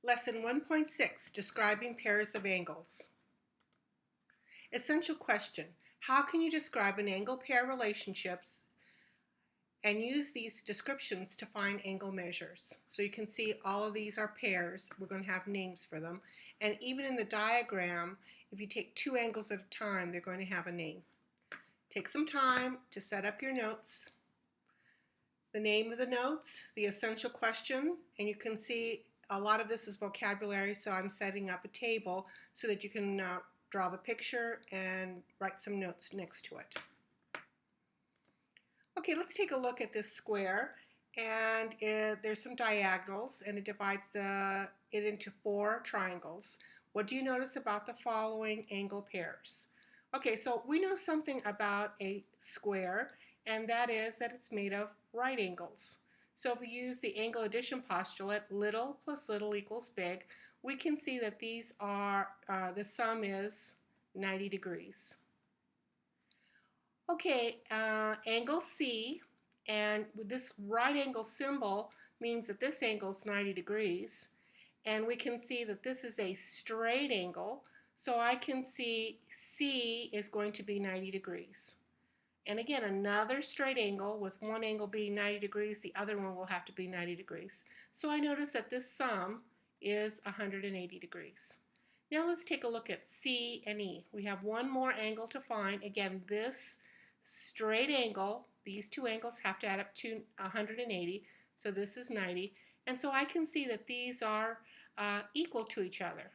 Lesson 1.6, Describing Pairs of Angles. Essential question: how can you describe an angle-pair relationships and use these descriptions to find angle measures? So you can see all of these are pairs. We're going to have names for them. And even in the diagram, if you take two angles at a time, they're going to have a name. Take some time to set up your notes. The name of the notes, the essential question, and you can see a lot of this is vocabulary, so I'm setting up a table so that you can draw the picture and write some notes next to it. Okay, let's take a look at this square, and there's some diagonals, and it divides it into four triangles. What do you notice about the following angle pairs? Okay, so we know something about a square, and that is that it's made of right angles. So if we use the angle addition postulate, little plus little equals big, we can see that these are, the sum is 90 degrees. Okay, angle C, and with this right angle symbol means that this angle is 90 degrees. And we can see that this is a straight angle, so I can see C is going to be 90 degrees. And again, another straight angle, with one angle being 90 degrees, the other one will have to be 90 degrees. So I notice that this sum is 180 degrees. Now let's take a look at C and E. We have one more angle to find. Again, this straight angle, these two angles have to add up to 180, so this is 90. And so I can see that these are equal to each other.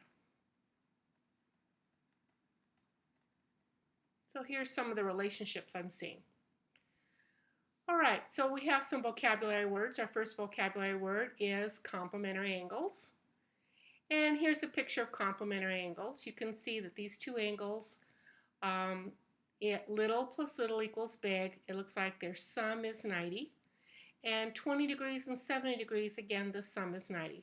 So here's some of the relationships I'm seeing. All right, so we have some vocabulary words. Our first vocabulary word is complementary angles. And here's a picture of complementary angles. You can see that these two angles, little plus little equals big. It looks like their sum is 90. And 20 degrees and 70 degrees, again, the sum is 90.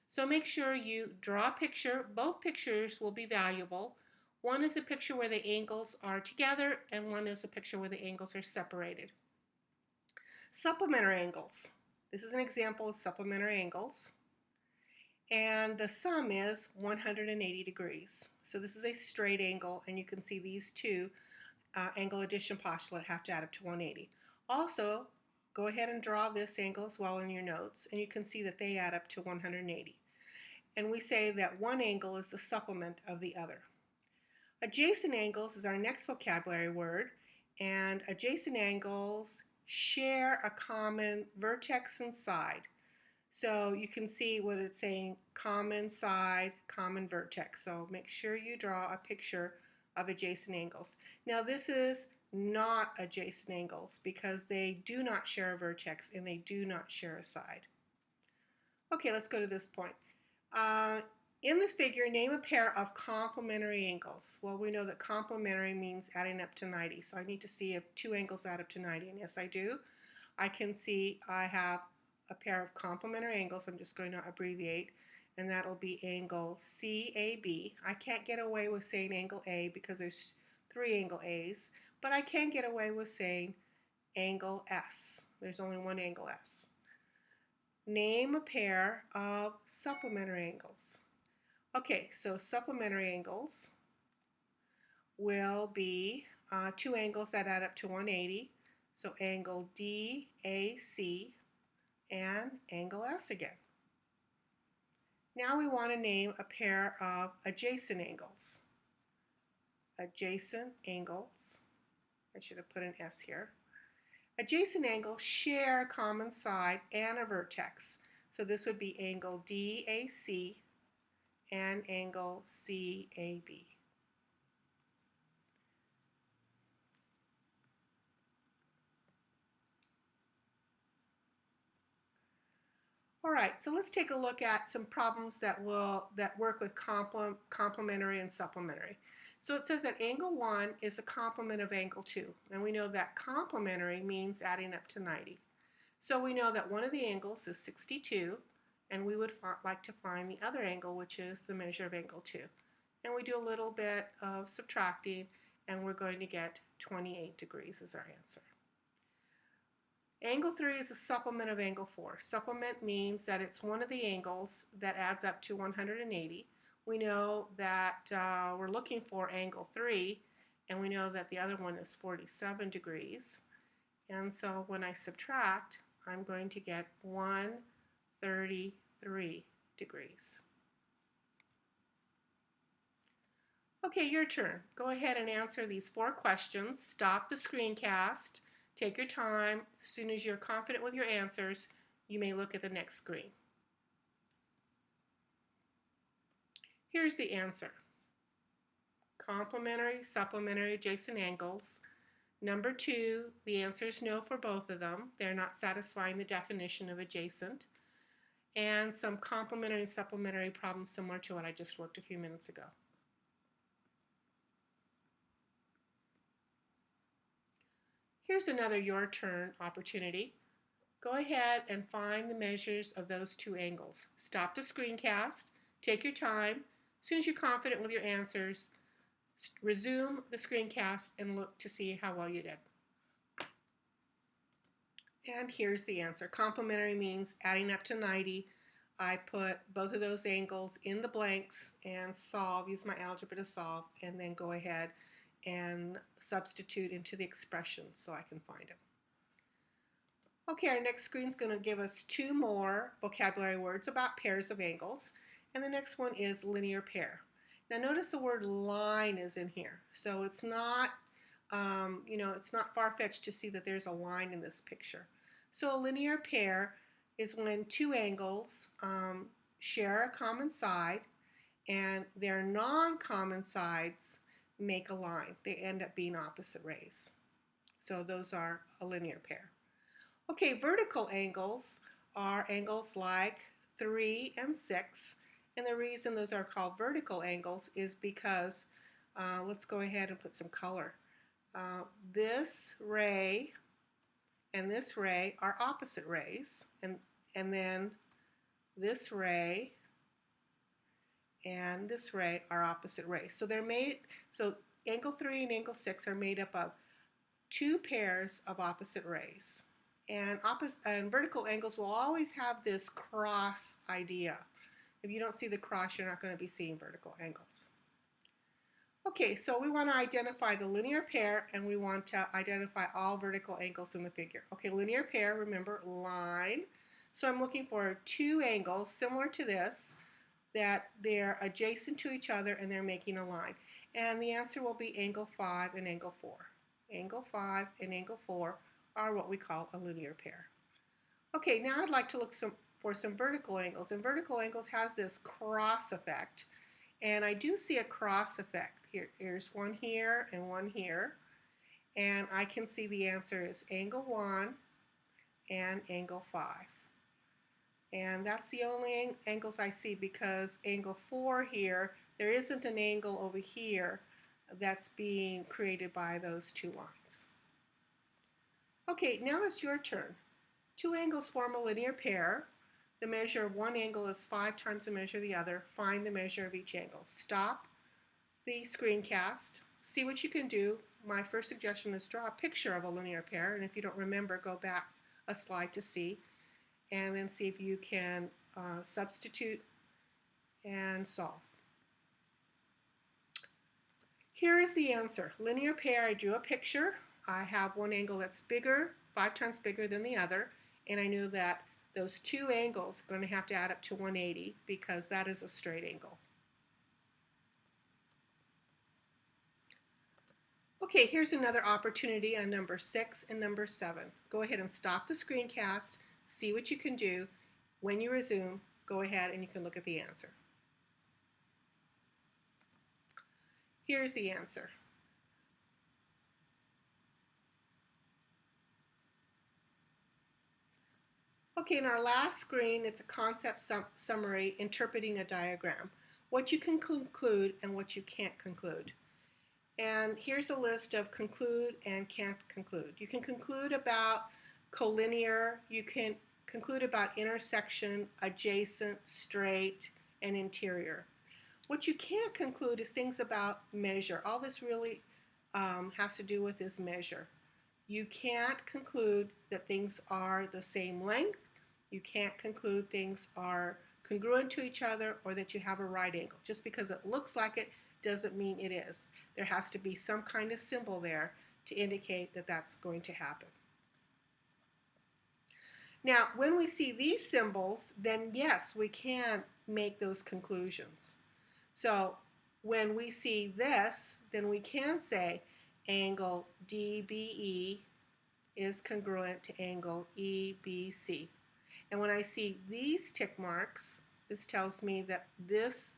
So make sure you draw a picture. Both pictures will be valuable. One is a picture where the angles are together, and one is a picture where the angles are separated. Supplementary angles. This is an example of supplementary angles. And the sum is 180 degrees. So this is a straight angle, and you can see these two angle addition postulate have to add up to 180. Also, go ahead and draw this angle as well in your notes, and you can see that they add up to 180. And we say that one angle is the supplement of the other. Adjacent angles is our next vocabulary word, and adjacent angles share a common vertex and side. So you can see what it's saying, common side, common vertex. So make sure you draw a picture of adjacent angles. Now this is not adjacent angles because they do not share a vertex and they do not share a side. Okay, let's go to this point. In this figure, name a pair of complementary angles. Well, we know that complementary means adding up to 90, so I need to see if two angles add up to 90, and yes, I do. I can see I have a pair of complementary angles. I'm just going to abbreviate, and that'll be angle CAB. I can't get away with saying angle A because there's three angle A's, but I can get away with saying angle S. There's only one angle S. Name a pair of supplementary angles. Okay, so supplementary angles will be two angles that add up to 180. So angle DAC and angle S again. Now we want to name a pair of adjacent angles. Adjacent angles, I should have put an S here. Adjacent angles share a common side and a vertex. So this would be angle DAC and angle CAB. All right, so let's take a look at some problems that work with complementary and supplementary. So it says that angle 1 is a complement of angle 2, and we know that complementary means adding up to 90. So we know that one of the angles is 62, and we would like to find the other angle, which is the measure of angle 2. And we do a little bit of subtracting, and we're going to get 28 degrees as our answer. Angle 3 is a supplement of angle 4. Supplement means that it's one of the angles that adds up to 180. We know that we're looking for angle 3, and we know that the other one is 47 degrees. And so when I subtract, I'm going to get 133 degrees. Okay, your turn. Go ahead and answer these 4 questions. Stop the screencast. Take your time. As soon as you're confident with your answers, you may look at the next screen. Here's the answer. Complementary, supplementary, adjacent angles. Number 2, the answer is no for both of them. They're not satisfying the definition of adjacent. And some complementary and supplementary problems similar to what I just worked a few minutes ago. Here's another your turn opportunity. Go ahead and find the measures of those 2 angles. Stop the screencast, take your time. As soon as you're confident with your answers, resume the screencast and look to see how well you did. And here's the answer. Complementary means adding up to 90. I put both of those angles in the blanks and solve, use my algebra to solve, and then go ahead and substitute into the expression so I can find them. Okay, our next screen is going to give us 2 more vocabulary words about pairs of angles, and the next one is linear pair. Now notice the word line is in here, so it's not, it's not far-fetched to see that there's a line in this picture. So a linear pair is when 2 angles share a common side, and their non-common sides make a line. They end up being opposite rays. So those are a linear pair. Okay, vertical angles are angles like 3 and 6. And the reason those are called vertical angles is because, let's go ahead and put some color. This ray and this ray are opposite rays. And then this ray and this ray are opposite rays. So they're made, so angle 3 and angle 6 are made up of 2 pairs of opposite rays. And vertical angles will always have this cross idea. If you don't see the cross, you're not going to be seeing vertical angles. Okay, so we want to identify the linear pair, and we want to identify all vertical angles in the figure. Okay, linear pair, remember, line. So I'm looking for 2 angles similar to this, that they're adjacent to each other and they're making a line. And the answer will be angle 5 and angle 4. Angle 5 and angle 4 are what we call a linear pair. Okay, now I'd like to look for some vertical angles. And vertical angles has this cross effect. And I do see a cross effect. Here's one here and one here. And I can see the answer is angle 1 and angle 5. And that's the only angles I see, because angle 4 here, there isn't an angle over here that's being created by those 2 lines. Okay, now it's your turn. 2 angles form a linear pair. The measure of one angle is 5 times the measure of the other. Find the measure of each angle. Stop the screencast. See what you can do. My first suggestion is draw a picture of a linear pair, and if you don't remember, go back a slide to see, and then see if you can substitute and solve. Here is the answer. Linear pair, I drew a picture. I have one angle that's bigger, 5 times bigger than the other, and I knew that those 2 angles are going to have to add up to 180 because that is a straight angle. Okay, here's another opportunity on number 6 and number 7. Go ahead and stop the screencast, see what you can do. When you resume, go ahead and you can look at the answer. Here's the answer. Okay, in our last screen, it's a concept summary interpreting a diagram. What you can conclude and what you can't conclude. And here's a list of conclude and can't conclude. You can conclude about collinear, you can conclude about intersection, adjacent, straight, and interior. What you can't conclude is things about measure. All this really has to do with is measure. You can't conclude that things are the same length. You can't conclude things are congruent to each other or that you have a right angle. Just because it looks like it doesn't mean it is. There has to be some kind of symbol there to indicate that that's going to happen. Now, when we see these symbols, then yes, we can make those conclusions. So when we see this, then we can say angle DBE is congruent to angle EBC. And when I see these tick marks, this tells me that this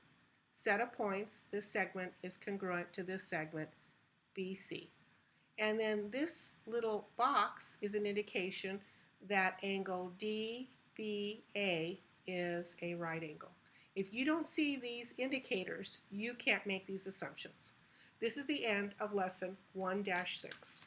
set of points, this segment, is congruent to this segment, BC. And then this little box is an indication that angle DBA is a right angle. If you don't see these indicators, you can't make these assumptions. This is the end of lesson 1-6.